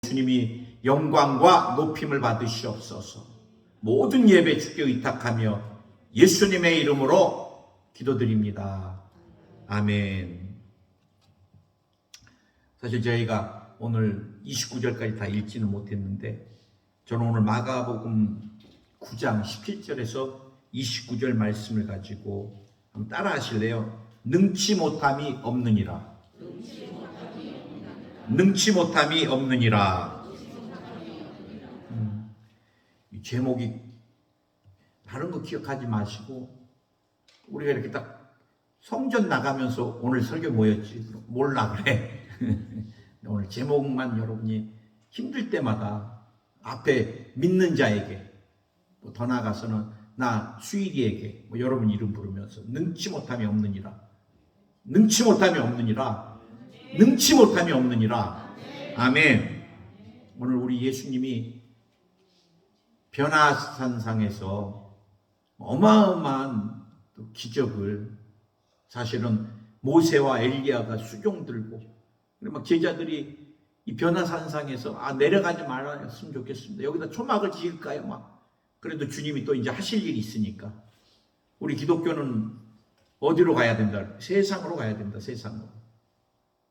주님이 영광과 높임을 받으시옵소서. 모든 예배 주께 의탁하며 예수님의 이름으로 기도드립니다. 아멘. 사실 저희가 오늘 29절까지 다 읽지는 못했는데 저는 오늘 마가복음 9장 17절에서 29절 말씀을 가지고 한번 따라 하실래요? 능치 못함이 없느니라. 능치 못함이 없느니라. 이 제목이 다른 거 기억하지 마시고 우리가 이렇게 딱 성전 나가면서 오늘 설교 뭐였지? 몰라 그래. 오늘 제목만 여러분이 힘들 때마다 앞에 믿는 자에게 더 나아가서는 나 수일이에게 여러분 이름 부르면서 능치 못함이 없느니라. 능치 못함이 없느니라. 능치 못함이 없느니라. 아멘. 오늘 우리 예수님이 변화산상에서 어마어마한 기적을 사실은 모세와 엘리야가 수종 들고 막 제자들이 이 변화산상에서 내려가지 말았으면 좋겠습니다. 여기다 초막을 지을까요? 막 그래도 주님이 또 이제 하실 일이 있으니까 우리 기독교는 어디로 가야 된다? 세상으로 가야 된다. 세상으로.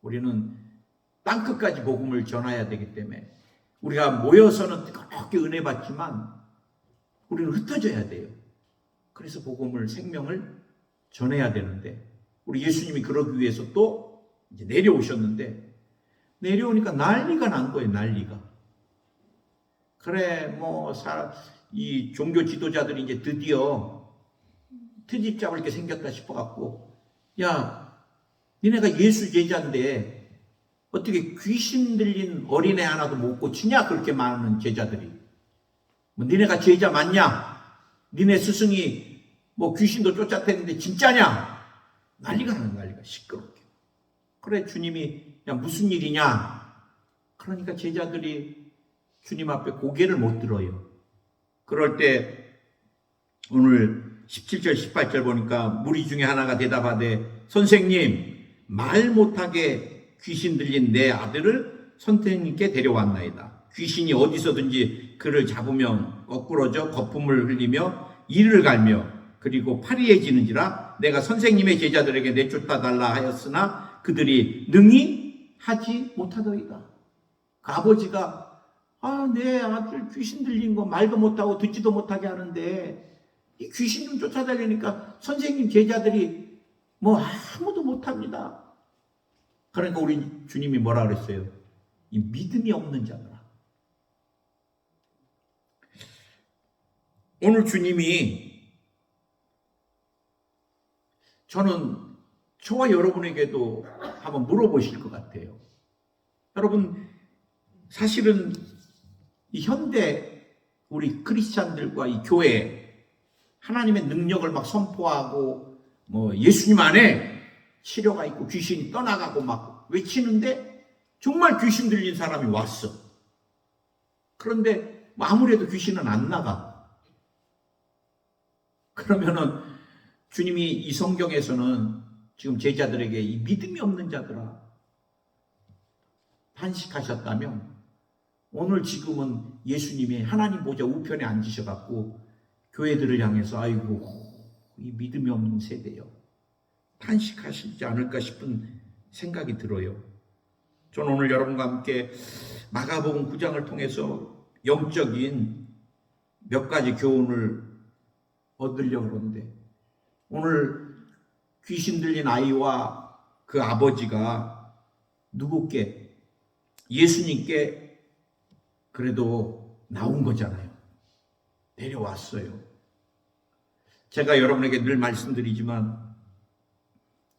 우리는 땅끝까지 복음을 전해야 되기 때문에 우리가 모여서는 뜨겁게 은혜 받지만 우리는 흩어져야 돼요. 그래서 복음을 생명을 전해야 되는데 우리 예수님이 그러기 위해서 또 이제 내려오셨는데 내려오니까 난리가 난 거예요. 난리가. 그래 이 종교 지도자들이 이제 드디어 트집 잡을 게 생겼다 싶어갖고 야 니네가 예수 제자인데 어떻게 귀신 들린 어린애 하나도 못 고치냐? 그렇게 많은 제자들이. 니네가 제자 맞냐? 니네 스승이 귀신도 쫓아댔는데 진짜냐? 난리가 나는 난리가 시끄럽게. 그래 주님이 야 무슨 일이냐? 그러니까 제자들이 주님 앞에 고개를 못 들어요. 그럴 때 오늘 17절 18절 보니까 무리 중에 하나가 대답하되 선생님 말 못하게 귀신 들린 내 아들을 선생님께 데려왔나이다. 귀신이 어디서든지 그를 잡으면 거꾸러져 거품을 흘리며 이를 갈며 그리고 파리해지는지라 내가 선생님의 제자들에게 내쫓아 달라 하였으나 그들이 능히 하지 못하더이다. 그 아버지가 내 아들 귀신 들린 거 말도 못하고 듣지도 못하게 하는데 이 귀신 좀 쫓아다니니까 선생님 제자들이 아무도 못합니다. 그러니까 우리 주님이 뭐라 그랬어요? 이 믿음이 없는 자들아. 오늘 주님이 저는 저와 여러분에게도 한번 물어보실 것 같아요. 여러분 사실은 이 현대 우리 크리스찬들과 이 교회 하나님의 능력을 막 선포하고 예수님 안에 치료가 있고 귀신이 떠나가고 막 외치는데 정말 귀신 들린 사람이 왔어. 그런데 아무래도 귀신은 안 나가. 그러면은 주님이 이 성경에서는 지금 제자들에게 이 믿음이 없는 자들아 탄식하셨다면 오늘 지금은 예수님이 하나님 보좌 우편에 앉으셔갖고 교회들을 향해서 아이고 이 믿음이 없는 세대요 탄식하시지 않을까 싶은 생각이 들어요. 저는 오늘 여러분과 함께 마가복음 9장을 통해서 영적인 몇 가지 교훈을 얻으려고 그러는데 오늘 귀신 들린 아이와 그 아버지가 누구께? 예수님께 그래도 나온 거잖아요. 내려왔어요. 제가 여러분에게 늘 말씀드리지만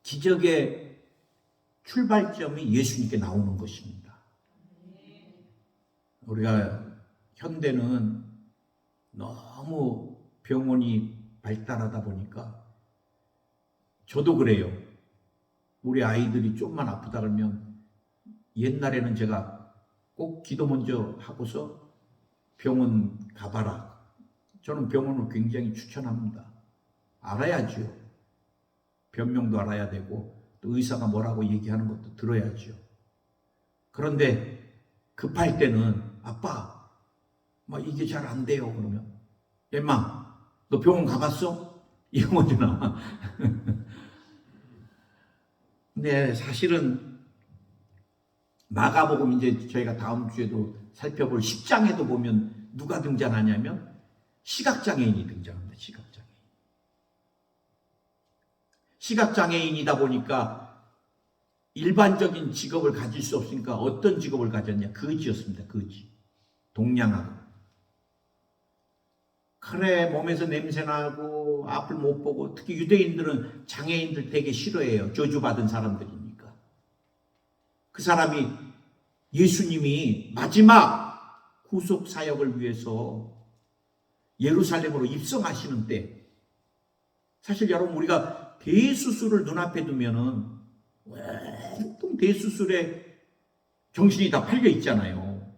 기적의 출발점이 예수님께 나오는 것입니다. 우리가 현대는 너무 병원이 발달하다 보니까 저도 그래요. 우리 아이들이 좀만 아프다 그러면 옛날에는 제가 꼭 기도 먼저 하고서 병원 가봐라. 저는 병원을 굉장히 추천합니다. 알아야죠. 변명도 알아야 되고 또 의사가 뭐라고 얘기하는 것도 들어야죠. 그런데 급할 때는 아빠 막 이게 잘 안 돼요. 그러면 엄마 너 병원 가봤어? 이거잖아. 근데 사실은 마가복음 이제 저희가 다음 주에도 살펴볼 10장에도 보면 누가 등장하냐면 시각장애인이 등장합니다. 시각장애인. 시각장애인이다 보니까 일반적인 직업을 가질 수 없으니까 어떤 직업을 가졌냐? 거지였습니다. 거지. 동양하고. 그래 몸에서 냄새나고 앞을 못 보고 특히 유대인들은 장애인들 되게 싫어해요. 저주받은 사람들이니까. 그 사람이 예수님이 마지막 구속 사역을 위해서 예루살렘으로 입성하시는 때 사실 여러분 우리가 대수술을 눈앞에 두면은 온통 대수술에 정신이 다 팔려 있잖아요.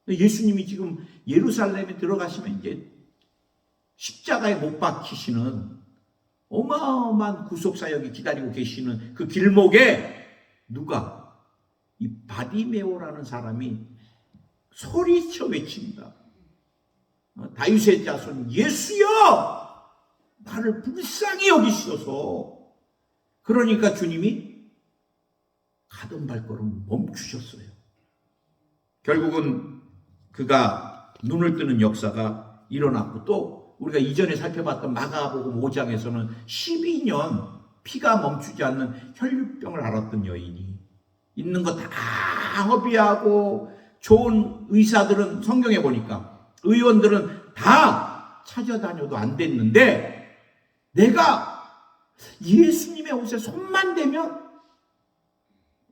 예수님이 지금 예루살렘에 들어가시면 이제 십자가에 못 박히시는 어마어마한 구속사역이 기다리고 계시는 그 길목에 누가 이 바디메오라는 사람이 소리쳐 외칩니다. 다윗의 자손 예수여 나를 불쌍히 여기시소서. 그러니까 주님이 가던 발걸음 멈추셨어요. 결국은 그가 눈을 뜨는 역사가 일어났고 또 우리가 이전에 살펴봤던 마가복음 5장에서는 12년 피가 멈추지 않는 혈류병을 앓았던 여인이 있는 거 다 허비하고 좋은 의사들은 성경에 보니까 의원들은 다 찾아다녀도 안 됐는데 내가 예수님의 옷에 손만 대면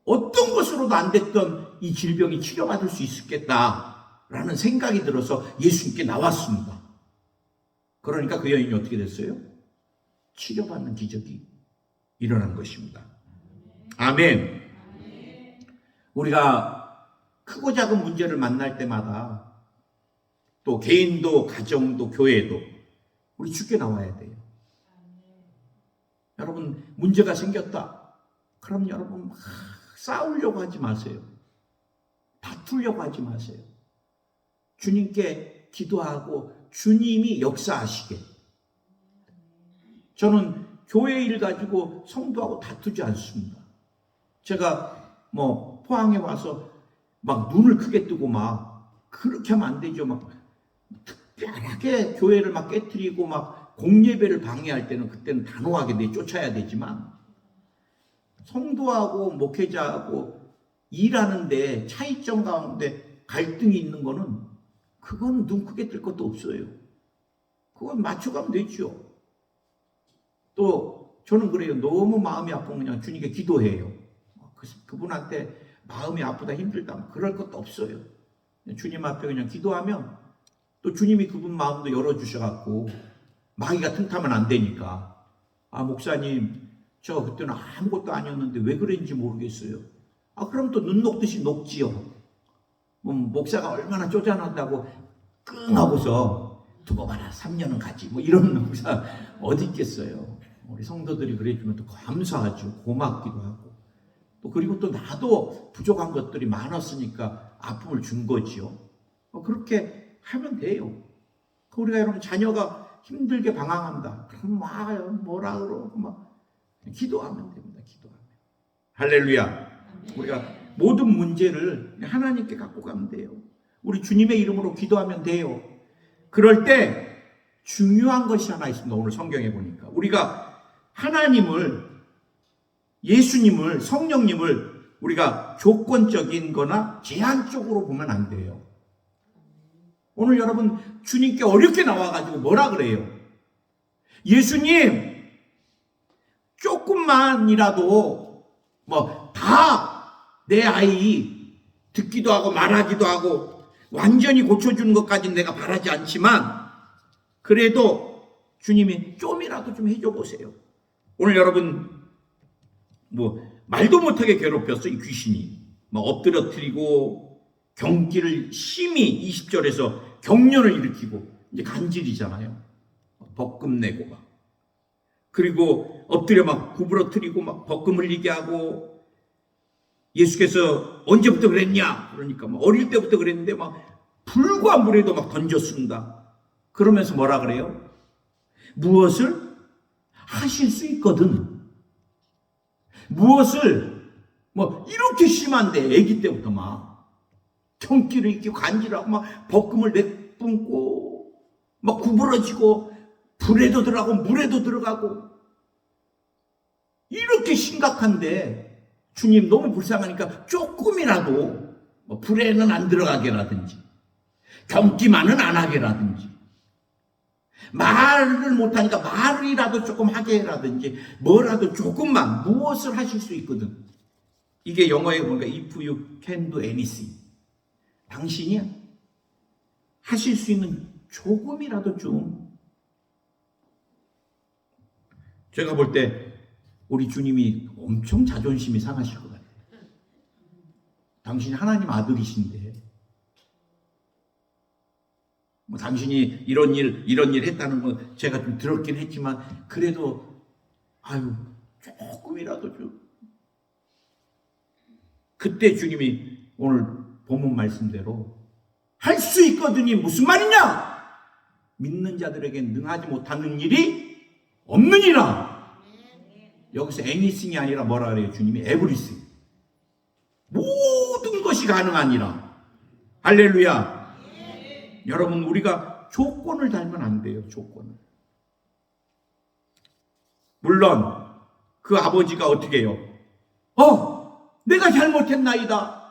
어떤 것으로도 안 됐던 이 질병이 치료받을 수 있겠다라는 생각이 들어서 예수님께 나왔습니다. 그러니까 그 여인이 어떻게 됐어요? 치료받는 기적이 일어난 것입니다. 아멘. 우리가 크고 작은 문제를 만날 때마다 또 개인도 가정도 교회도 우리 주께 나와야 돼요. 여러분 문제가 생겼다. 그럼 여러분 막 싸우려고 하지 마세요. 다투려고 하지 마세요. 주님께 기도하고 주님이 역사하시게. 저는 교회 일 가지고 성도하고 다투지 않습니다. 제가 포항에 와서 막 눈을 크게 뜨고 막 그렇게 하면 안 되죠. 막 특별하게 교회를 막 깨트리고 막 공예배를 방해할 때는 그때는 단호하게 쫓아야 되지만 성도하고 목회자하고 일하는데 차이점 가운데 갈등이 있는 거는 그건 눈 크게 뜰 것도 없어요. 그건 맞춰가면 되죠. 또 저는 그래요. 너무 마음이 아프면 그냥 주님께 기도해요. 그분한테 마음이 아프다 힘들다 그럴 것도 없어요. 주님 앞에 그냥 기도하면 또 주님이 그분 마음도 열어주셔갖고 마귀가 틈타면 안 되니까 목사님 저 그때는 아무것도 아니었는데 왜 그랬는지 모르겠어요. 그럼 또 눈 녹듯이 녹지요. 목사가 얼마나 쪼잔하다고 끙 하고서 두고 봐라 3년은 가지 이런 목사 어디 있겠어요. 우리 성도들이 그래주면 또 감사하죠. 고맙기도 하고 또 그리고 또 나도 부족한 것들이 많았으니까 아픔을 준 거지요. 그렇게 하면 돼요. 우리가 여러분 자녀가 힘들게 방황한다. 그럼 뭐라 그러고 기도하면 됩니다. 기도하면. 할렐루야. 우리가 모든 문제를 하나님께 갖고 가면 돼요. 우리 주님의 이름으로 기도하면 돼요. 그럴 때 중요한 것이 하나 있습니다. 오늘 성경에 보니까 우리가 하나님을 예수님을 성령님을 우리가 조건적인 거나 제한적으로 보면 안 돼요. 오늘 여러분 주님께 어렵게 나와가지고 뭐라 그래요? 예수님 조금만이라도 다 내 아이 듣기도 하고 말하기도 하고 완전히 고쳐주는 것까지는 내가 바라지 않지만 그래도 주님이 좀이라도 좀 해줘 보세요. 오늘 여러분 말도 못하게 괴롭혔어 이 귀신이. 엎드려뜨리고 경기를 심히 20절에서 경련을 일으키고 이제 간질이잖아요. 벗금 내고 그리고 엎드려 구부러뜨리고 벗금 흘리게 하고 예수께서 언제부터 그랬냐? 그러니까 막 어릴 때부터 그랬는데 막 불과 물에도 막 던졌습니다. 그러면서 뭐라 그래요? 무엇을 하실 수 있거든. 무엇을 뭐 이렇게 심한데 아기 때부터 막 경기를 익히고 간질하고 막 볶음을 내뿜고 막 구부러지고 불에도 들어가고 물에도 들어가고 이렇게 심각한데 주님 너무 불쌍하니까 조금이라도 뭐 불에는 안 들어가게라든지 경기만은 안 하게라든지 말을 못하니까 말이라도 조금 하게 해라든지 뭐라도 조금만 무엇을 하실 수 있거든. 이게 영어에 보니까 if you can do anything, 당신이 하실 수 있는 조금이라도 좀. 제가 볼 때 우리 주님이 엄청 자존심이 상하실 것 같아요. 당신이 하나님 아들이신데 뭐 당신이 이런 일 했다는 거 제가 좀 들었긴 했지만 그래도 아유 조금이라도 좀. 그때 주님이 오늘 본문 말씀대로 할 수 있거든이 무슨 말이냐? 믿는 자들에게 능하지 못하는 일이 없느니라. 여기서 anything이 아니라 뭐라 그래요? 주님이 everything. 모든 것이 가능하니라. 할렐루야. 여러분 우리가 조건을 달면 안 돼요. 조건을. 물론 그 아버지가 어떻게 해요? 내가 잘못했나이다.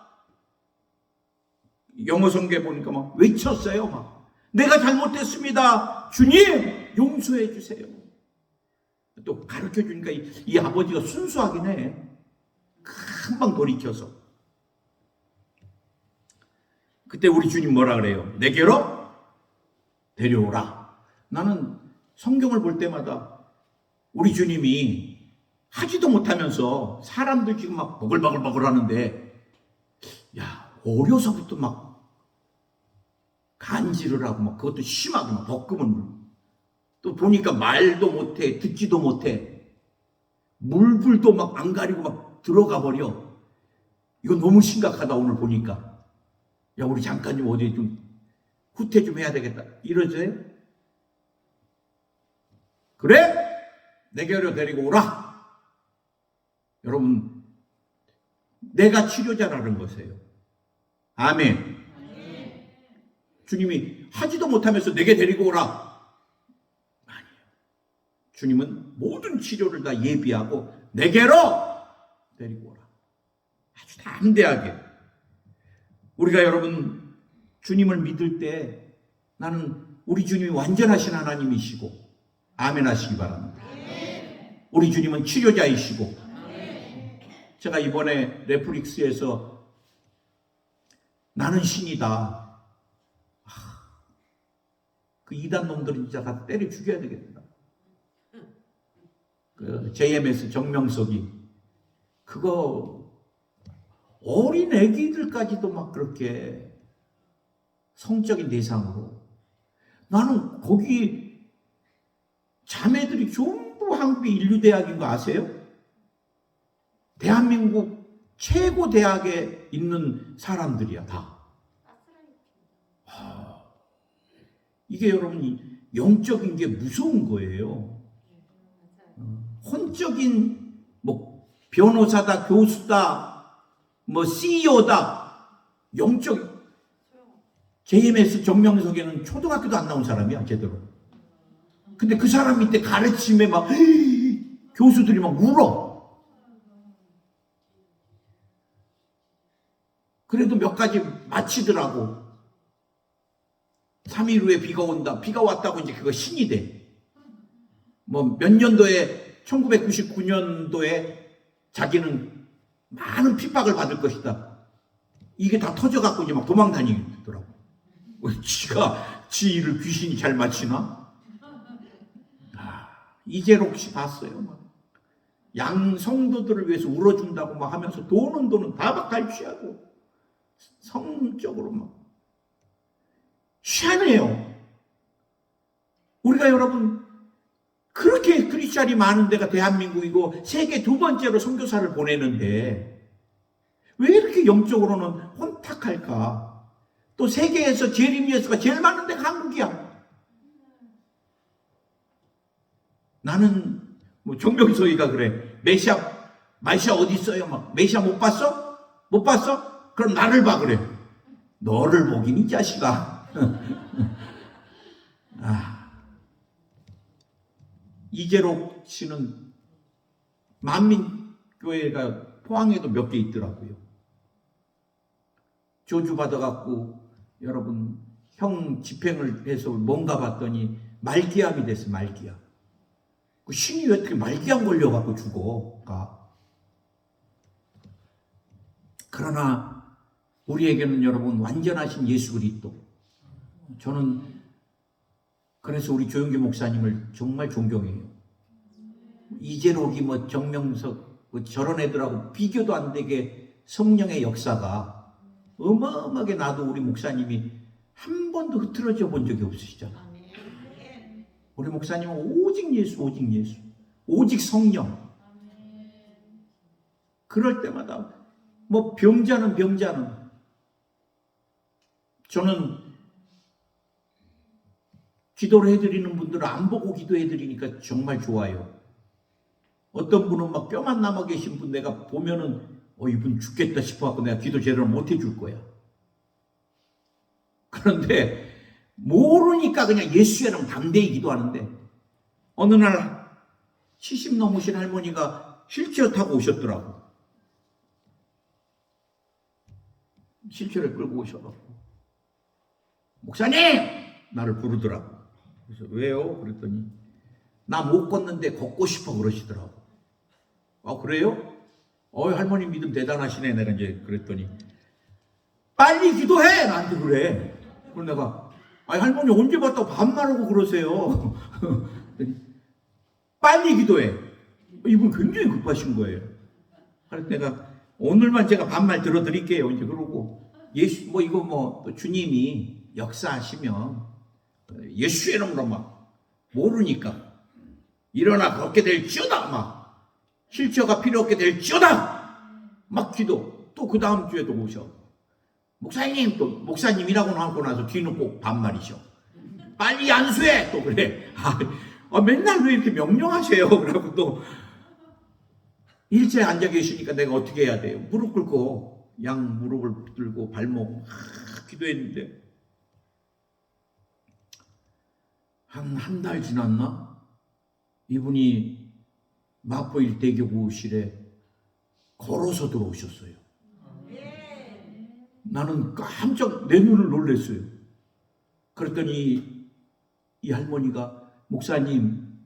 영어 성경에 보니까 막 외쳤어요. 막 내가 잘못했습니다. 주님 용서해 주세요. 또 가르쳐 주니까 이 아버지가 순수하긴 해. 금방 돌이켜서. 그때 우리 주님 뭐라 그래요? 내게로 데려오라. 나는 성경을 볼 때마다 우리 주님이 하지도 못하면서 사람들 지금 막 버글버글 하는데 야 어려서부터 막 간질을 하고 막 그것도 심하게 막 볶음을 또 보니까 말도 못해 듣지도 못해 물불도 막 안 가리고 막 들어가 버려. 이거 너무 심각하다. 오늘 보니까 야 우리 잠깐 좀 어디 좀 후퇴 좀 해야 되겠다 이러지. 그래? 내게로 데리고 오라. 여러분 내가 치료자라는 것이에요. 아멘. 주님이 하지도 못하면서 내게 데리고 오라. 아니에요. 주님은 모든 치료를 다 예비하고 내게로 데리고 오라. 아주 담대하게. 우리가 여러분 주님을 믿을 때 나는 우리 주님이 완전하신 하나님이시고 아멘 하시기 바랍니다. 우리 주님은 치료자이시고. 제가 이번에 넷플릭스에서 나는 신이다. 그 이단 놈들은 진짜 다 때려 죽여야 되겠다. 그 JMS 정명석이 그거 어린 애기들까지도 막 그렇게 성적인 대상으로. 나는 거기 자매들이 전부 한국 인류대학인 거 아세요? 대한민국 최고 대학에 있는 사람들이야 다. 이게 여러분 영적인 게 무서운 거예요. 혼적인 뭐 변호사다, 교수다, 뭐 CEO다, 영적. JMS 정명석에는 초등학교도 안 나온 사람이야 제대로. 근데 그 사람 밑에 가르침에 막 교수들이 막 울어. 그래도 몇 가지 마치더라고. 3일 후에 비가 온다. 비가 왔다고 이제 그거 신이 돼. 뭐 몇 년도에 1999년도에 자기는 많은 핍박을 받을 것이다. 이게 다 터져갖고 이제 막 도망 다니더라고. 지가 지 일을 귀신이 잘 마치나? 이재록 혹시 봤어요? 막. 양 성도들을 위해서 울어준다고 막 하면서 돈은 다 막 갈취하고 성적으로 막 희한해요. 우리가 여러분 그렇게 크리스찬이 많은 데가 대한민국이고 세계 두 번째로 선교사를 보내는데 왜 이렇게 영적으로는 혼탁할까? 또 세계에서 재림 예수가 제일 많은 데가 한국이야. 나는 뭐 정명석이가 그래. 메시아 어디 있어요? 막 메시아 못 봤어? 못 봤어? 그럼 나를 봐 그래. 너를 보긴 이 자식아. 이재록 씨는 만민교회가 포항에도 몇 개 있더라고요. 저주받아갖고 여러분 형 집행을 해서 뭔가 봤더니 말기암이 됐어. 말기암. 그 신이 왜 어떻게 말기암 걸려갖고 죽어가? 그러나 우리에게는 여러분 완전하신 예수 그리스도. 저는 그래서 우리 조영기 목사님을 정말 존경해요. 이재록이 뭐 정명석 뭐 저런 애들하고 비교도 안 되게 성령의 역사가 어마어마하게 나도 우리 목사님이 한 번도 흐트러져 본 적이 없으시잖아. 우리 목사님은 오직 예수, 오직 예수, 오직 성령. 그럴 때마다 뭐 병자는 저는 기도를 해드리는 분들은 안 보고 기도해드리니까 정말 좋아요. 어떤 분은 막 뼈만 남아 계신 분 내가 보면은 이분 죽겠다 싶어갖고 내가 기도 제대로 못 해줄 거야. 그런데 모르니까 그냥 예수에는 담대히 기도하는데 어느 날 70 넘으신 할머니가 휠체어 타고 오셨더라고. 휠체어를 끌고 오셔갖고 목사님! 나를 부르더라고. 그래서 왜요? 그랬더니 나 못 걷는데 걷고 싶어 그러시더라고. 그래요? 할머니 믿음 대단하시네. 내가 이제 그랬더니 빨리 기도해! 나한테 그래. 그래서 내가 할머니 언제 봤다고 반말하고 그러세요? 빨리 기도해. 이분 굉장히 급하신 거예요. 그래서 내가 오늘만 제가 반말 들어드릴게요. 이제 그러고 예수 이거 주님이 역사하시면 예수의 이름으로 막 모르니까 일어나 걷게 될지어다 막 휠체어가 필요 없게 될지어다 막 기도. 또 그 다음 주에도 오셔. 목사님 또 목사님이라고 하고 나서 뒤는 꼭 반말이셔. 빨리 안수해 또 그래. 맨날 왜 이렇게 명령하세요? 그러고 또 일제에 앉아 계시니까 내가 어떻게 해야 돼요? 무릎 꿇고 양 무릎을 붙들고 발목 기도했는데 한 달 지났나? 이분이 마포일 대교구실에 걸어서 들어오셨어요. 나는 깜짝 내 눈을 놀랐어요. 그랬더니 이 할머니가 목사님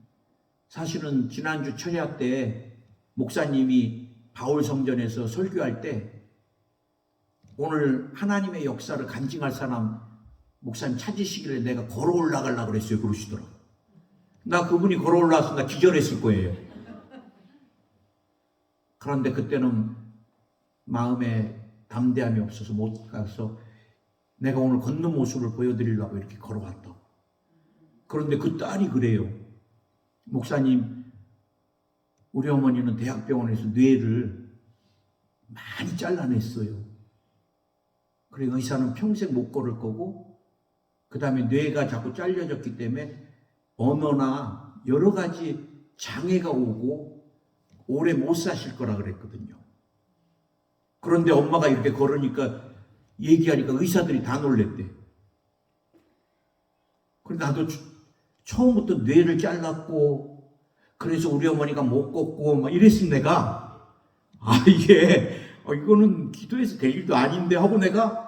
사실은 지난주 철야 때 목사님이 바울 성전에서 설교할 때 오늘 하나님의 역사를 간증할 사람 목사님 찾으시길래 내가 걸어 올라가려고 그랬어요. 그러시더라고. 나 그분이 걸어 올라와서 나 기절했을 거예요. 그런데 그때는 마음에 담대함이 없어서 못 가서 내가 오늘 걷는 모습을 보여드리려고 이렇게 걸어왔다. 그런데 그 딸이 그래요. 목사님, 우리 어머니는 대학병원에서 뇌를 많이 잘라냈어요. 그래 의사는 평생 못 걸을 거고 그 다음에 뇌가 자꾸 잘려졌기 때문에 언어나 여러 가지 장애가 오고 오래 못 사실 거라 그랬거든요. 그런데 엄마가 이렇게 걸으니까 얘기하니까 의사들이 다 놀랬대. 그래 나도 처음부터 뇌를 잘랐고 그래서 우리 어머니가 못 걷고 막 이랬으면 내가 이거는 기도해서 될 일도 아닌데 하고 내가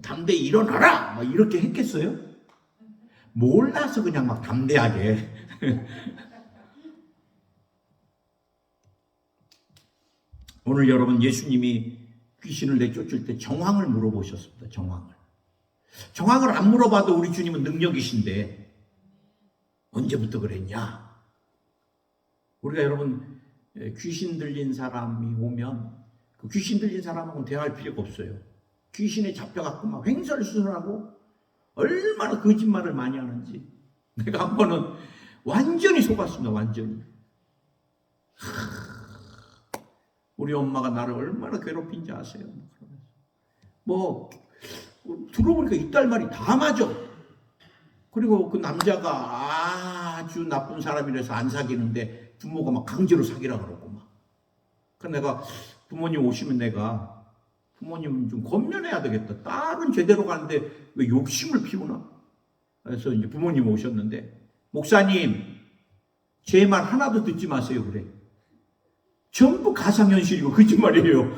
담대히 일어나라 막 이렇게 했겠어요? 몰라서 그냥 막 담대하게 오늘 여러분 예수님이 귀신을 내쫓을 때 정황을 물어보셨습니다. 정황을 안 물어봐도 우리 주님은 능력이신데 언제부터 그랬냐? 우리가 여러분 귀신 들린 사람이 오면 그 귀신 들린 사람하고는 대화할 필요가 없어요. 귀신에 잡혀갖고 막 횡설수설하고 얼마나 거짓말을 많이 하는지 내가 한 번은 완전히 속았습니다. 완전히. 우리 엄마가 나를 얼마나 괴롭힌지 아세요? 뭐 들어보니까 이딸 말이 다 맞아. 그리고 그 남자가 아주 나쁜 사람이라서 안 사귀는데 부모가 막 강제로 사귀라 그러고 막. 그래서 내가 부모님 오시면 내가 부모님 좀 권면해야 되겠다. 딸은 제대로 가는데 왜 욕심을 피우나? 그래서 이제 부모님 오셨는데 목사님 제 말 하나도 듣지 마세요 그래. 전부 가상현실이고 거짓말이에요.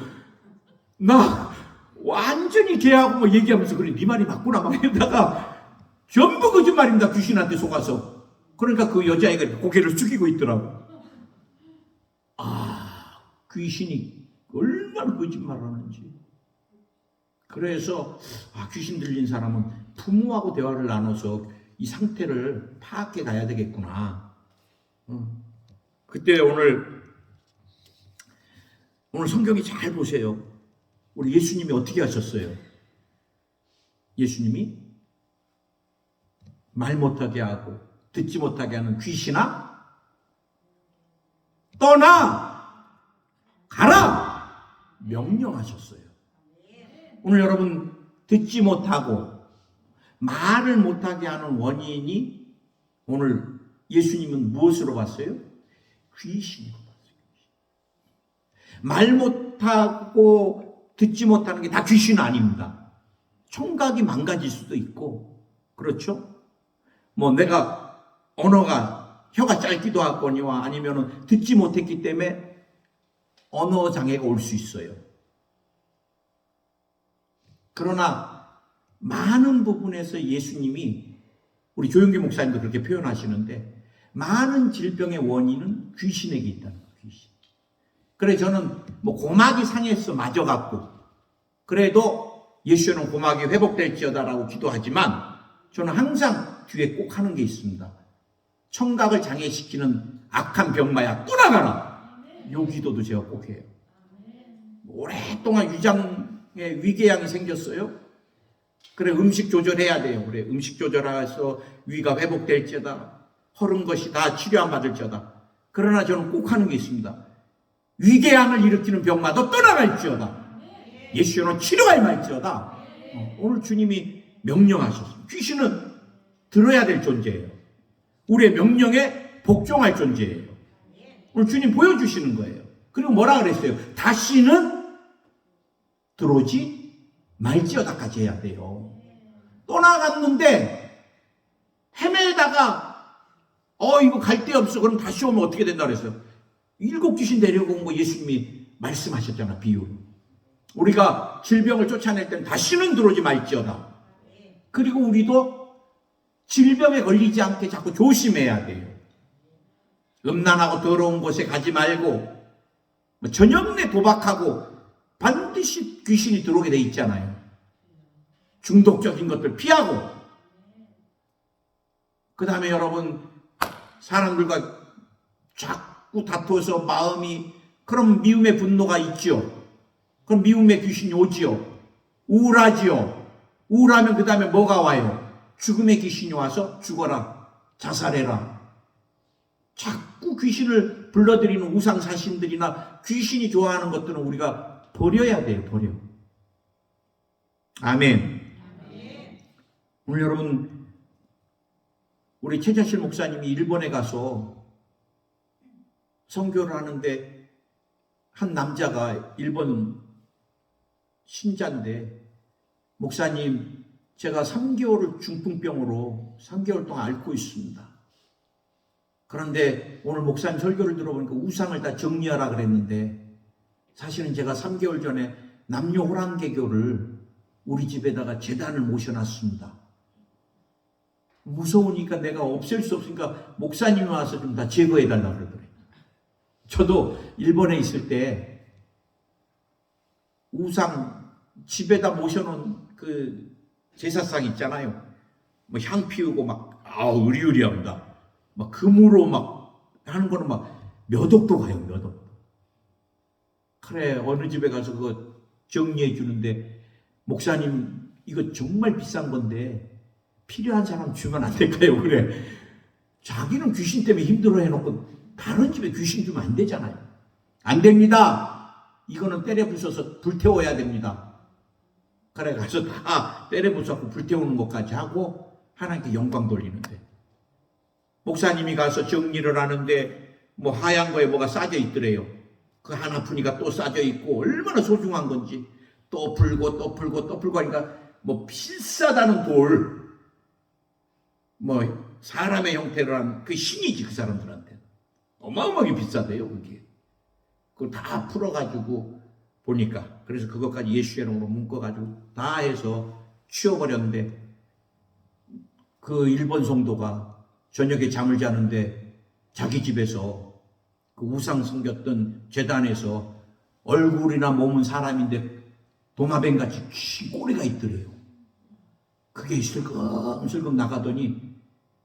나 완전히 걔하고 뭐 얘기하면서 그래 네 말이 맞구나 막 이러다가 전부 거짓말입니다. 귀신한테 속아서. 그러니까 그 여자애가 고개를 숙이고 있더라고. 아, 귀신이 얼마나 거짓말을 하는지. 그래서 귀신 들린 사람은 부모하고 대화를 나눠서 이 상태를 파악해 가야 되겠구나. 그때 오늘 성경이 잘 보세요. 우리 예수님이 어떻게 하셨어요? 예수님이 말 못하게 하고 듣지 못하게 하는 귀신아 떠나 가라 명령하셨어요. 오늘 여러분 듣지 못하고 말을 못하게 하는 원인이 오늘 예수님은 무엇으로 봤어요? 귀신으로 봤어요. 말 못하고 듣지 못하는 게 다 귀신 아닙니다. 청각이 망가질 수도 있고 그렇죠? 뭐 내가 언어가 혀가 짧기도 하거니와 아니면은 듣지 못했기 때문에 언어 장애가 올 수 있어요. 그러나 많은 부분에서 예수님이 우리 조용기 목사님도 그렇게 표현하시는데 많은 질병의 원인은 귀신에게 있다는 거예요. 귀신. 그래 저는 뭐 고막이 상해서 맞아갖고 그래도 예수는 고막이 회복될지어다라고 기도하지만 저는 항상 뒤에 꼭 하는 게 있습니다. 청각을 장애시키는 악한 병마야 떠나가라. 요 기도도 제가 꼭 해요. 오랫동안 위장에 위궤양이 생겼어요. 그래 음식 조절해야 돼요. 그래 음식 조절해서 위가 회복될지어다. 허른 것이 다 치료 안 받을지어다. 그러나 저는 꼭 하는 게 있습니다. 위궤양을 일으키는 병마도 떠나갈지어다. 예수는 치료가 임할지어다. 오늘 주님이 명령하셨습니다. 귀신은 들어야 될 존재예요. 우리의 명령에 복종할 존재예요. 오늘 주님 보여주시는 거예요. 그리고 뭐라 그랬어요? 다시는 들어오지 말지어다까지 해야 돼요. 떠나갔는데 헤매다가 이거 갈 데 없어. 그럼 다시 오면 어떻게 된다 그랬어요? 7 귀신 데리고 온 거 예수님이 말씀하셨잖아. 비유로. 우리가 질병을 쫓아낼 때는 다시는 들어오지 말지어다. 그리고 우리도 질병에 걸리지 않게 자꾸 조심해야 돼요. 음란하고 더러운 곳에 가지 말고 전염내 도박하고 반드시 귀신이 들어오게 돼 있잖아요. 중독적인 것들 피하고 그 다음에 여러분 사람들과 자꾸 다투어서 마음이 그럼 미움의 분노가 있죠. 그럼 미움의 귀신이 오지요. 우울하지요. 우울하면 그 다음에 뭐가 와요? 죽음의 귀신이 와서 죽어라. 자살해라. 자꾸 귀신을 불러들이는 우상사신들이나 귀신이 좋아하는 것들은 우리가 버려야 돼요. 버려. 아멘. 오늘 여러분 우리 최자실 목사님이 일본에 가서 선교를 하는데 한 남자가 일본 신자인데 목사님 제가 3개월을 중풍병으로 3개월 동안 앓고 있습니다. 그런데 오늘 목사님 설교를 들어보니까 우상을 다 정리하라 그랬는데 사실은 제가 3개월 전에 남녀 호랑개교를 우리 집에다가 제단을 모셔놨습니다. 무서우니까 내가 없앨 수 없으니까 목사님이 와서 좀 다 제거해달라고 그러더래요. 저도 일본에 있을 때 우상 집에다 모셔놓은 그 제사상 있잖아요. 뭐 향 피우고 막 의리의리합니다. 막 금으로 막 하는 거는 막 몇 억도 가요. 몇 억. 그래 어느 집에 가서 그거 정리해 주는데 목사님 이거 정말 비싼 건데 필요한 사람 주면 안 될까요? 그래. 자기는 귀신 때문에 힘들어 해놓고 다른 집에 귀신 주면 안 되잖아요. 안 됩니다. 이거는 때려 부숴서 불태워야 됩니다. 그래 가서 다 때려 부숴서 불태우는 것까지 하고 하나님께 영광 돌리는데, 목사님이 가서 정리를 하는데 뭐 하얀 거에 뭐가 싸져 있더래요. 그 하나 푸니까 또 싸져 있고 얼마나 소중한 건지 또 풀고 또 풀고 또 풀고 하니까 뭐 비싸다는 돌, 뭐 사람의 형태로 한 그 신이지 그 사람들한테. 어마어마하게 비싸대요 그게. 그걸 다 풀어가지고 보니까, 그래서 그것까지 예수 이름으로 묶어가지고 다 해서 치워버렸는데, 그 일본 성도가 저녁에 잠을 자는데 자기 집에서 그 우상 섬겼던 제단에서 얼굴이나 몸은 사람인데 도마뱀같이 긴 꼬리가 있더래요. 그게 슬금슬금 나가더니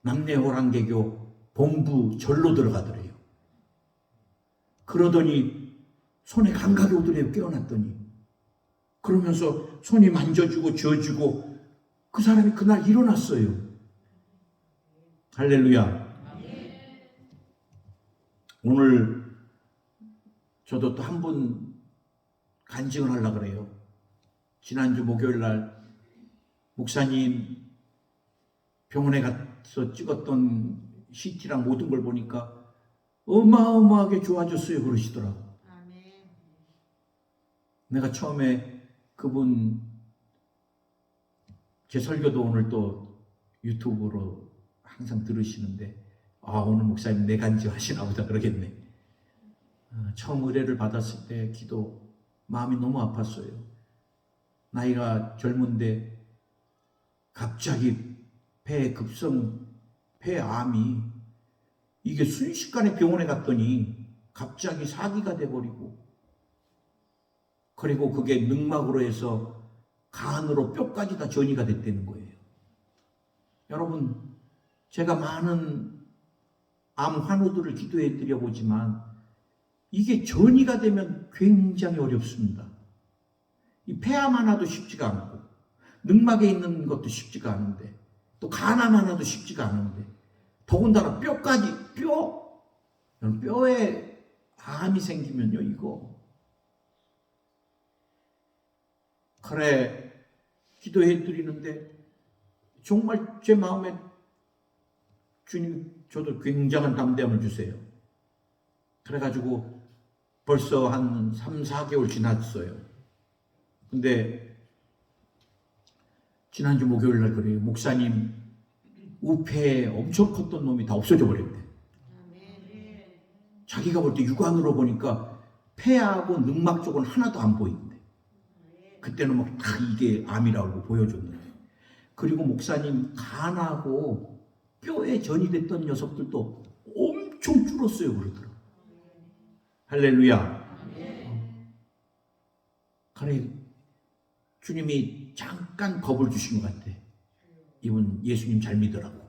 남내호랑개교 본부 절로 들어가더래요. 그러더니 손에 감각이 오더래요. 깨어났더니. 그러면서 손이 만져주고 쥐어주고 그 사람이 그날 일어났어요. 할렐루야. 오늘 저도 또 한 번 간증을 하려고 그래요. 지난주 목요일 날 목사님 병원에 가서 찍었던 CT랑 모든 걸 보니까 어마어마하게 좋아졌어요 그러시더라고. 내가 처음에 그분 제 설교도 오늘 또 유튜브로 항상 들으시는데, 아 오늘 목사님 내 간증 하시나 보다 그러겠네. 처음 의뢰를 받았을 때 기도 마음이 너무 아팠어요. 나이가 젊은데 갑자기 폐 급성 폐암이, 이게 순식간에 병원에 갔더니 갑자기 사기가 돼버리고, 그리고 그게 늑막으로 해서 간으로 뼈까지 다 전이가 됐다는 거예요. 여러분, 제가 많은 암 환우들을 기도해 드려보지만 이게 전이가 되면 굉장히 어렵습니다. 이 폐암 하나도 쉽지가 않고 늑막에 있는 것도 쉽지가 않은데, 또 간암 하나도 쉽지가 않은데, 더군다나 뼈에 암이 생기면요, 이거 그래 기도해 드리는데 정말 제 마음에 주님 저도 굉장한 담대함을 주세요. 그래가지고 벌써 한 3, 4개월 지났어요. 근데 지난주 목요일 날 그래요. 목사님 우폐에 엄청 컸던 놈이 다 없어져 버렸대. 자기가 볼 때 육안으로 보니까 폐하고 늑막 쪽은 하나도 안 보이는데, 그때는 막 다 이게 암이라고 보여줬는데, 그리고 목사님 간하고 뼈에 전이 됐던 녀석들도 엄청 줄었어요 그러더라고요. 할렐루야. 그래 주님이 잠깐 겁을 주신 것 같아. 이분 예수님 잘 믿으라고.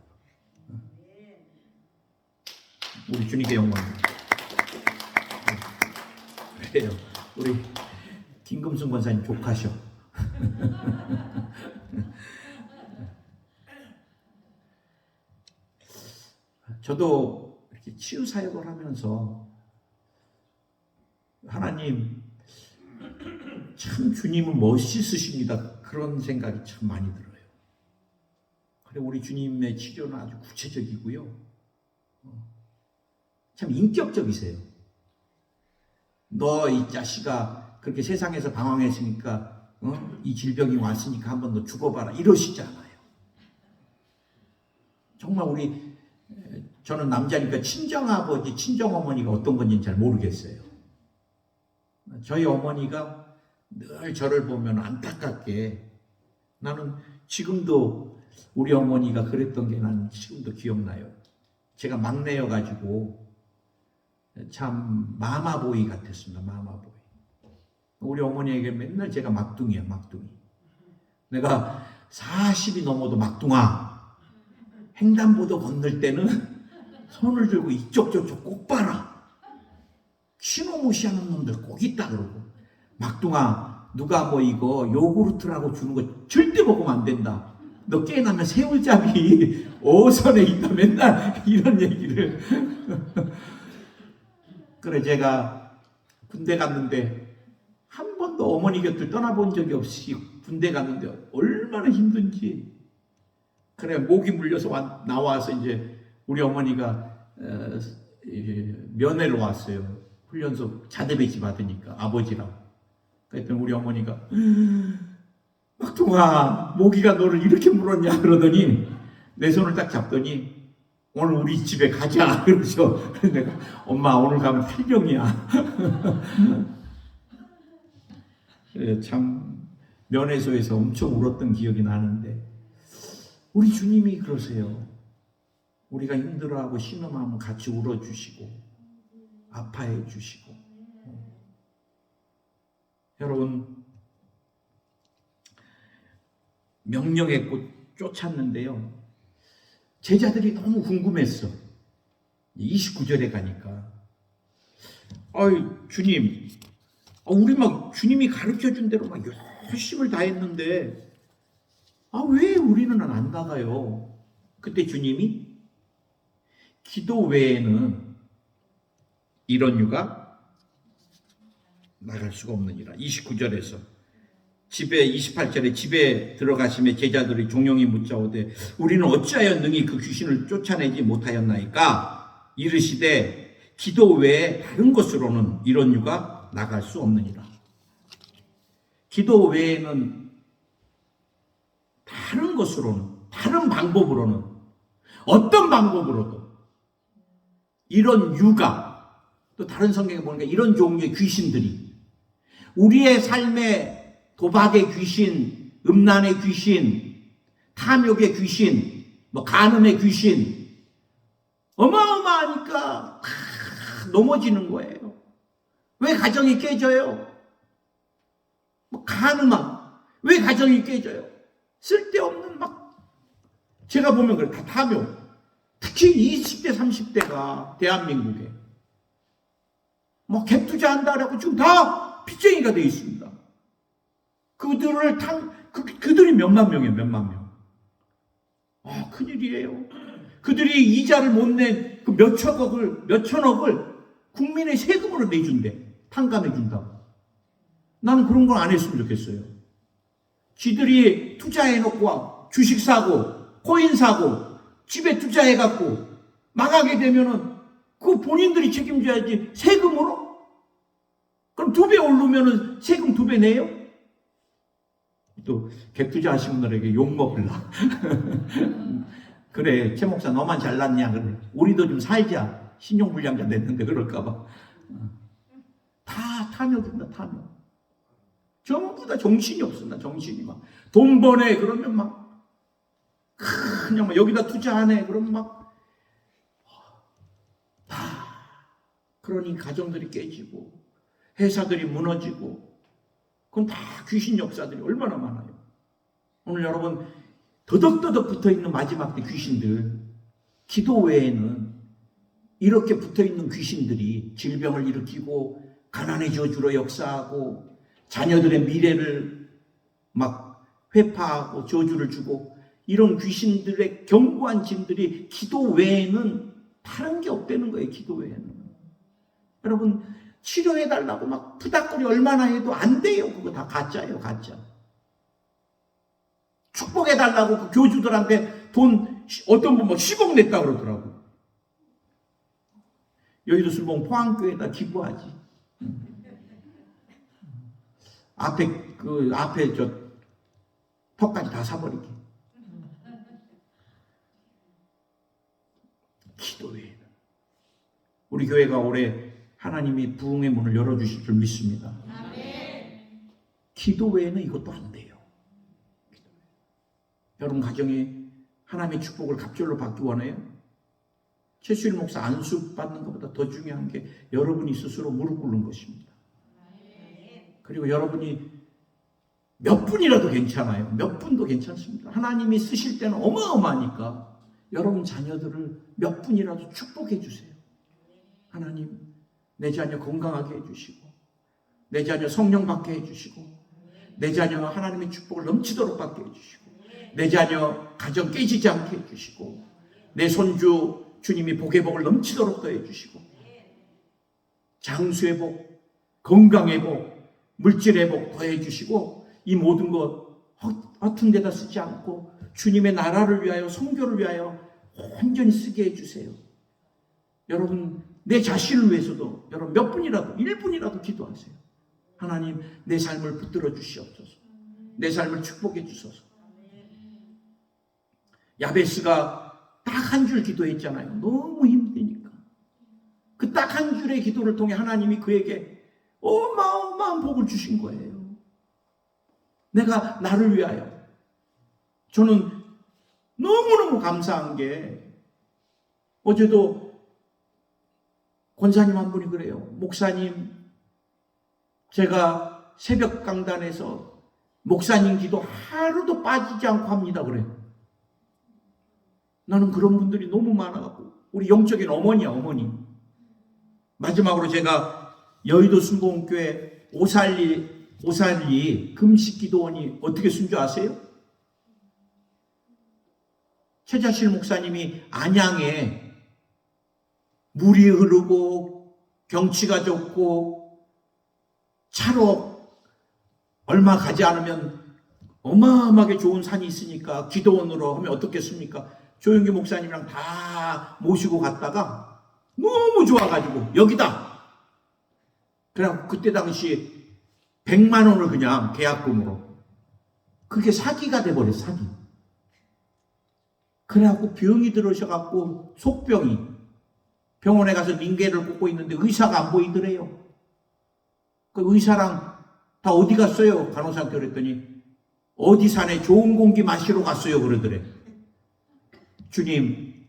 우리 주님께 영광입니다. 그래요. 우리 김금순 권사님 족하셔. 저도 이렇게 치유 사역을 하면서 하나님 참 주님은 멋있으십니다. 그런 생각이 참 많이 들어요. 그리고 우리 주님의 치료는 아주 구체적이고요. 참 인격적이세요. 너 이 자식아 그렇게 세상에서 방황했으니까 이 질병이 왔으니까 한번 너 죽어봐라 이러시지 않아요. 정말 저는 남자니까 친정아버지, 친정어머니가 어떤 건지는 잘 모르겠어요. 저희 어머니가 늘 저를 보면 안타깝게, 나는 지금도 우리 어머니가 그랬던 게 나는 지금도 기억나요. 제가 막내여가지고 참 마마보이 같았습니다. 마마보이. 우리 어머니에게 맨날 제가 막둥이야, 막둥이. 내가 40이 넘어도 막둥아, 횡단보도 건널 때는 손을 들고 이쪽 저쪽 꼭 봐라. 신호 무시하는 놈들 꼭 있다 그러고, 막둥아 누가 뭐 이거 요구르트라고 주는 거 절대 먹으면 안 된다. 너 깨나면 새울잡이 5선에 있다. 맨날 이런 얘기를. 그래 제가 군대 갔는데 번도 어머니 곁을 떠나본 적이 없이 군대 갔는데 얼마나 힘든지. 그래 목이 물려서 나와서 이제 우리 어머니가 면회로 왔어요. 훈련소 자대배치 받으니까 아버지랑. 그랬더니 우리 어머니가 막둥아 모기가 너를 이렇게 물었냐 그러더니 내 손을 딱 잡더니 오늘 우리 집에 가자 그러죠. 그래서 내가 엄마 오늘 가면 필경이야. 참 면회소에서 엄청 울었던 기억이 나는데 우리 주님이 그러세요. 우리가 힘들어하고 신음하면 같이 울어주시고 아파해 주시고. 여러분 명령의 꽃 쫓았는데요. 제자들이 너무 궁금했어. 29절에 가니까 아이 주님 우리 막 주님이 가르쳐준 대로 막 열심을 다했는데 왜 우리는 안 나가요? 그때 주님이 기도 외에는 이런 유가 나갈 수가 없느니라. 29절에서 집에 28절에 집에 들어가시며 제자들이 종용이 묻자오되 우리는 어찌하여 능히 그 귀신을 쫓아내지 못하였나이까? 이르시되 기도 외에 다른 것으로는 이런 유가 나갈 수 없느니라. 기도 외에는 다른 것으로는 다른 방법으로는 어떤 방법으로도 이런 유가 또 다른 성경에 보니까 이런 종류의 귀신들이 우리의 삶에 도박의 귀신, 음란의 귀신, 탐욕의 귀신, 간음의 귀신 어마어마하니까 넘어지는 거예요. 왜 가정이 깨져요? 간음함. 왜 가정이 깨져요? 쓸데없는 제가 보면 그래 다 탐욕. 특히 20대 30대가 대한민국에 갭 투자한다라고 지금 다 빚쟁이가 돼 있습니다. 그들이 몇만 명이에요, 몇만 명. 큰일이에요. 그들이 이자를 못 낸 그 몇천억을 국민의 세금으로 내준대. 탕감해 준다고. 나는 그런 걸 안 했으면 좋겠어요. 지들이 투자해놓고 주식 사고, 코인 사고, 집에 투자해갖고 망하게 되면은 그거 본인들이 책임져야지. 세금으로? 그럼 2배 오르면은 세금 2배 내요? 또 갭투자 하신 분들에게 욕먹을라. 그래 최 목사 너만 잘났냐. 그래. 우리도 좀 살자. 신용불량자 됐는데 그럴까봐. 다 탐욕입니다. 탐욕. 전부 다 정신이 없습니다. 정신이 돈 버네 그러면 그냥 여기다 투자하네 그러면 그러니 가정들이 깨지고 회사들이 무너지고 그건 다 귀신 역사들이 얼마나 많아요. 오늘 여러분 더덕더덕 붙어있는 마지막 때 귀신들, 기도 외에는 이렇게 붙어있는 귀신들이 질병을 일으키고 가난의 저주로 역사하고 자녀들의 미래를 회파하고 저주를 주고 이런 귀신들의 견고한 짐들이 기도 외에는 다른 게 없다는 거예요. 기도 외에는. 여러분 치료해달라고 부닥거리 얼마나 해도 안 돼요. 그거 다 가짜예요. 가짜. 축복해달라고 그 교주들한테 돈 어떤 분 10억 냈다 그러더라고. 여의도 술봉 포항교회에다 기부하지. 앞에 턱까지 다 사버리게. 기도회는 우리 교회가 올해 하나님이 부흥의 문을 열어주실 줄 믿습니다. 기도 외에는 이것도 안 돼요. 여러분 가정에 하나님의 축복을 갑절로 받기 원해요? 최수일 목사 안수 받는 것보다 더 중요한 게 여러분이 스스로 무릎 꿇는 것입니다. 그리고 여러분이 몇 분이라도 괜찮아요. 몇 분도 괜찮습니다. 하나님이 쓰실 때는 어마어마하니까 여러분 자녀들을 몇 분이라도 축복해 주세요. 하나님 내 자녀 건강하게 해주시고 내 자녀 성령 받게 해주시고 내 자녀 하나님의 축복을 넘치도록 받게 해주시고 내 자녀 가정 깨지지 않게 해주시고 내 손주 주님이 복의 복을 넘치도록 더해 주시고 장수의 복, 건강의 복, 물질 회복 더해 주시고 이 모든 것 허튼 데다 쓰지 않고 주님의 나라를 위하여 선교를 위하여 온전히 쓰게 해주세요. 여러분 내 자신을 위해서도 여러분 몇 분이라도 1분이라도 기도하세요. 하나님 내 삶을 붙들어 주시옵소서. 내 삶을 축복해 주소서. 야베스가 딱 한 줄 기도했잖아요. 너무 힘드니까. 그 딱 한 줄의 기도를 통해 하나님이 그에게 어마어마한 복을 주신 거예요. 내가 나를 위하여. 저는 너무너무 감사한 게 어제도 권사님 한 분이 그래요. 목사님 제가 새벽 강단에서 목사님 기도 하루도 빠지지 않고 합니다. 그래요. 나는 그런 분들이 너무 많아갖고 우리 영적인 어머니야 어머니. 마지막으로 제가 여의도 순복음교회 오살리 금식기도원이 어떻게 쓴 줄 아세요? 최자실 목사님이 안양에 물이 흐르고 경치가 좋고 차로 얼마 가지 않으면 어마어마하게 좋은 산이 있으니까 기도원으로 하면 어떻겠습니까? 조영기 목사님이랑 다 모시고 갔다가 너무 좋아가지고 여기다. 그래갖고 그때 당시 100만 원을 그냥 계약금으로. 그게 사기가 돼버렸어 사기. 그래갖고 병이 들으셔갖고 속병이 병원에 가서 링게를 꽂고 있는데 의사가 안 보이더래요. 그 의사랑 다 어디 갔어요? 간호사한테 그랬더니 어디 산에 좋은 공기 마시러 갔어요 그러더래. 주님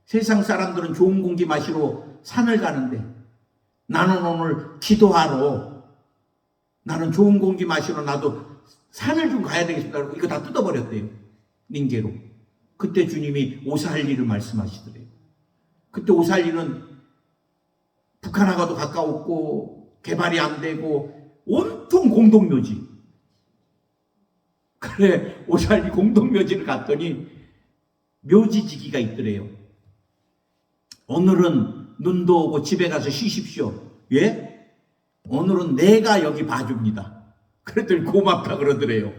세상 사람들은 좋은 공기 마시러 산을 가는데 나는 오늘 기도하러 나는 좋은 공기 마시러 나도 산을 좀 가야 되겠습니다. 그러고 이거 다 뜯어버렸대요. 링게로. 그때 주님이 오살리를 말씀하시더래요. 그때 오살리는 북한하고도 가까웠고 개발이 안 되고 온통 공동묘지. 그래 오살리 공동묘지를 갔더니 묘지지기가 있더래요. 오늘은 눈도 오고 집에 가서 쉬십시오. 예? 오늘은 내가 여기 봐줍니다. 그랬더니 고맙다 그러더래요.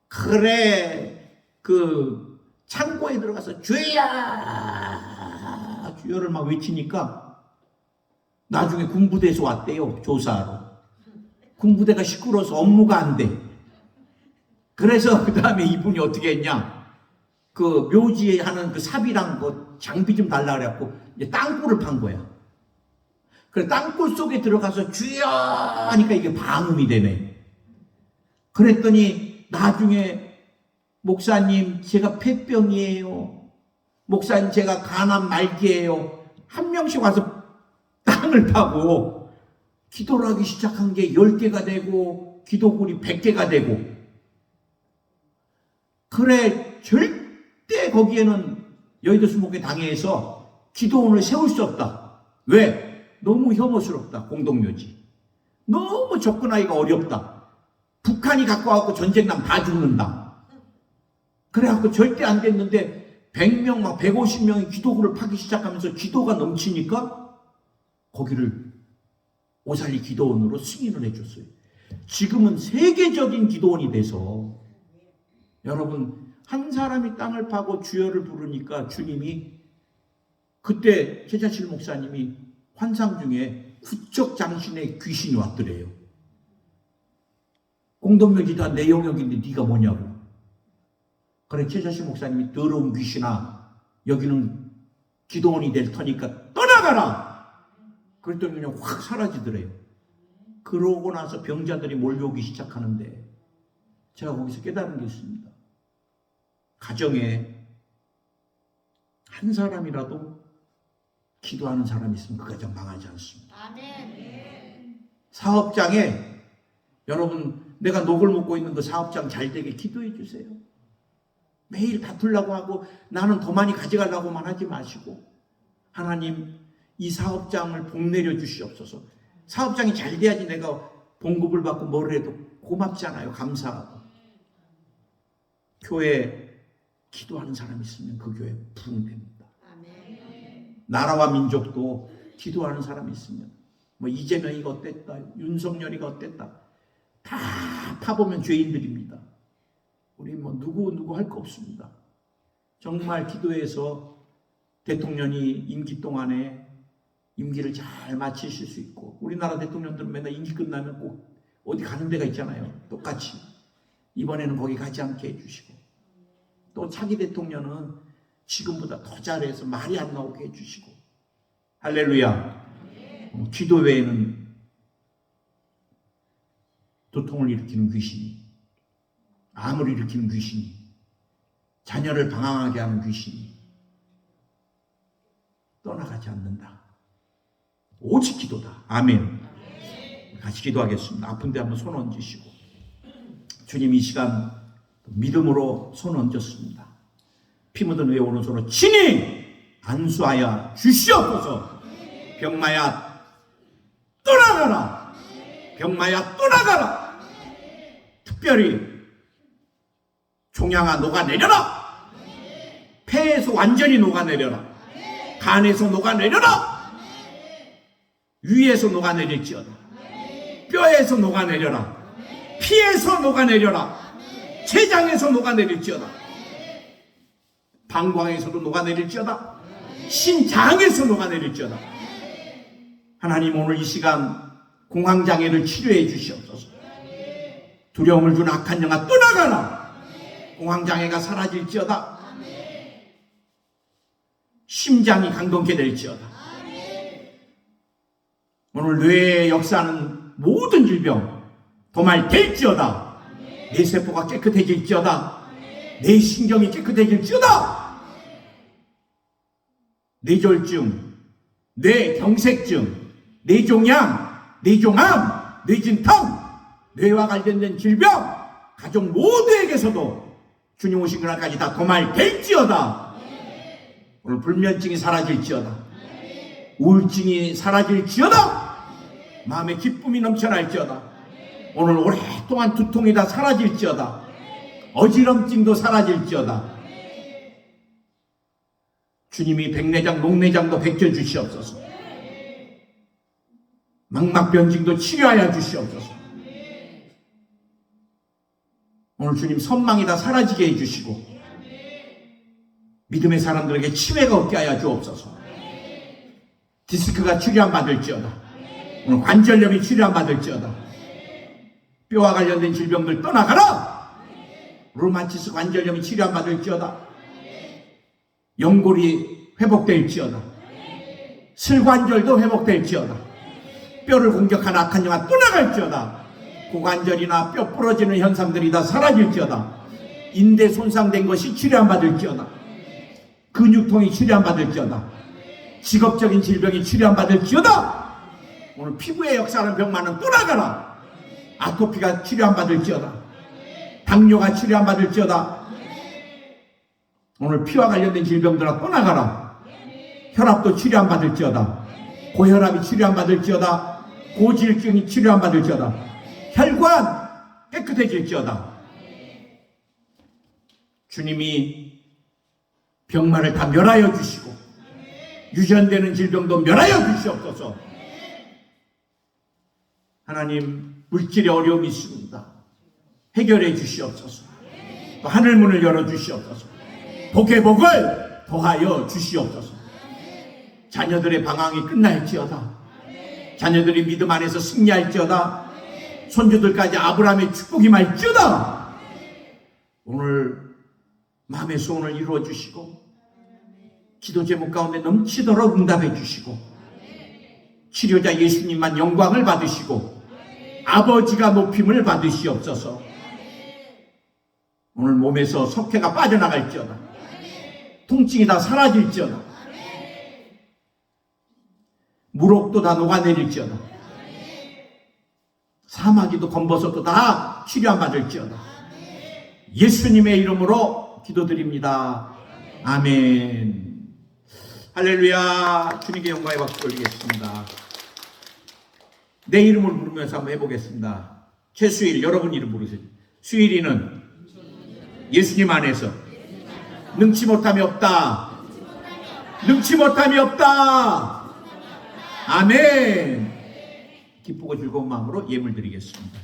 그래 그 창고에 들어가서 주야 주여를 막 외치니까 나중에 군부대에서 왔대요. 조사하러. 군부대가 시끄러워서 업무가 안 돼. 그래서 그 다음에 이분이 어떻게 했냐, 그 묘지에 하는 그 삽이랑 그 장비 좀 달라 그래갖고 이제 땅굴을 판 거야. 그래 땅굴 속에 들어가서 주여 하니까 이게 방음이 되네. 그랬더니 나중에 목사님 제가 폐병이에요. 목사님 제가 간암 말기예요. 한 명씩 와서 땅을 파고 기도를 하기 시작한 게 10개가 되고 기도굴이 100개가 되고. 그래 절대 거기에는 여의도 순복음교회 당회에서 기도원을 세울 수 없다. 왜? 너무 혐오스럽다. 공동묘지. 너무 접근하기가 어렵다. 북한이 갖고 와서 전쟁 나면 다 죽는다. 그래갖고 절대 안 됐는데 100명 막 150명이 기도굴을 파기 시작하면서 기도가 넘치니까 거기를 오살리 기도원으로 승인을 해줬어요. 지금은 세계적인 기도원이 돼서 여러분 한 사람이 땅을 파고 주여를 부르니까 주님이 그때 최자실 목사님이 환상 중에 구적 장신의 귀신이 왔더래요. 공동묘지다 내 영역인데 네가 뭐냐고. 그래 최자실 목사님이 더러운 귀신아 여기는 기도원이 될 터니까 떠나가라. 그랬더니 그냥 확 사라지더래요. 그러고 나서 병자들이 몰려오기 시작하는데 제가 거기서 깨달은 게 있습니다. 가정에 한 사람이라도 기도하는 사람이 있으면 그 가정 망하지 않습니다. 아멘. 사업장에 여러분 내가 녹을 먹고 있는 그 사업장 잘 되게 기도해 주세요. 매일 다투려고 하고 나는 더 많이 가져가려고만 하지 마시고 하나님 이 사업장을 복내려 주시옵소서. 사업장이 잘 돼야지 내가 봉급을 받고 뭘 해도 고맙잖아요. 감사하고. 교회 기도하는 사람이 있으면 그 교회 부흥됩니다. 아멘. 나라와 민족도 기도하는 사람이 있으면 뭐 이재명이가 어땠다 윤석열이가 어땠다 다 파보면 죄인들입니다. 우리 뭐 누구 할 거 없습니다. 정말 기도해서 대통령이 임기 동안에 임기를 잘 마치실 수 있고, 우리나라 대통령들은 맨날 임기 끝나면 꼭 어디 가는 데가 있잖아요. 똑같이. 이번에는 거기 가지 않게 해주시고, 또 차기 대통령은 지금보다 더 잘해서 말이 안 나오게 해주시고. 할렐루야. 기도 외에는 도통을 일으키는 귀신이, 암을 일으키는 귀신이, 자녀를 방황하게 하는 귀신이 떠나가지 않는다. 오직 기도다. 아멘. 같이 기도하겠습니다. 아픈데 한번 손 얹으시고. 주님, 이 시간 믿음으로 손 얹었습니다. 피 묻은 의 오른손으로 친히 안수하여 주시옵소서. 병마야 떠나가라. 병마야 떠나가라. 특별히 종양아 녹아내려라. 폐에서 완전히 녹아내려라. 간에서 녹아내려라. 위에서 녹아내릴지어다. 뼈에서 녹아내려라. 피에서 녹아내려라. 췌장에서 녹아내릴지어다. 방광에서도 녹아내릴지어다. 신장에서 녹아내릴지어다. 하나님, 오늘 이 시간 공황장애를 치료해 주시옵소서. 두려움을 준 악한 영아 떠나가라. 공황장애가 사라질지어다. 심장이 강건케 될지어다. 오늘 뇌에 역사하는 모든 질병 도말될지어다. 내 세포가 깨끗해질지어다. 내 신경이 깨끗해질지어다. 뇌졸중, 뇌경색증, 뇌종양, 뇌종암, 뇌진탕, 뇌와 관련된 질병, 가족 모두에게서도 주님 오신 그날까지 다 도말될지어다. 오늘 불면증이 사라질지어다. 우울증이 사라질지어다. 마음의 기쁨이 넘쳐날지어다. 오늘 오랫동안 두통이 다 사라질지어다. 어지럼증도 사라질지어다. 주님이 백내장, 녹내장도 벗겨주시옵소서. 망막변증도 치료하여 주시옵소서. 오늘 주님 선망이 다 사라지게 해주시고, 믿음의 사람들에게 치매가 없게 하여 주옵소서. 디스크가 치료안 받을지어다. 오늘 관절염이 치료안 받을지어다. 뼈와 관련된 질병들 떠나가라. 루마티스 관절염이 치료안 받을지어다. 연골이 회복될지어다. 슬관절도 회복될지어다. 뼈를 공격하는 악한 영아 떠나갈지어다. 고관절이나 뼈 부러지는 현상들이 다 사라질지어다. 인대 손상된 것이 치료안 받을지어다. 근육통이 치료안 받을지어다. 직업적인 질병이 치료안 받을지어다. 오늘 피부에 역사하는 병만은 떠나가라. 아토피가 치료안 받을지어다. 당뇨가 치료안 받을지어다. 오늘 피와 관련된 질병들아 떠나가라. 혈압도 치료안 받을지어다. 고혈압이 치료안 받을지어다. 고지혈증이 치료안 받을지어다. 혈관 깨끗해질지어다. 주님이 병만을 다 멸하여 주시고 유전되는 질병도 멸하여 주시옵소서. 하나님, 물질의 어려움이 있습니다. 해결해 주시옵소서. 또 하늘문을 열어 주시옵소서. 복의 복을 더하여 주시옵소서. 자녀들의 방황이 끝날지어다. 자녀들이 믿음 안에서 승리할지어다. 손주들까지 아브라함의 축복이 말지어다. 오늘 마음의 소원을 이루어 주시고 기도 제목 가운데 넘치도록 응답해 주시고 치료자 예수님만 영광을 받으시고 아버지가 높임을 받으시옵소서. 오늘 몸에서 석회가 빠져나갈지어다. 통증이 다 사라질지어다. 무록도 다 녹아내릴지어다. 사마귀도 검버섯도 다 치료 안 받을지어다. 예수님의 이름으로 기도드립니다. 아멘. 할렐루야. 주님께 영광의 박수 올리겠습니다. 내 이름을 부르면서 한번 해보겠습니다. 최수일, 여러분 이름 부르세요. 수일이는 예수님 안에서 능치 못함이 없다. 능치 못함이 없다. 아멘. 기쁘고 즐거운 마음으로 예물 드리겠습니다.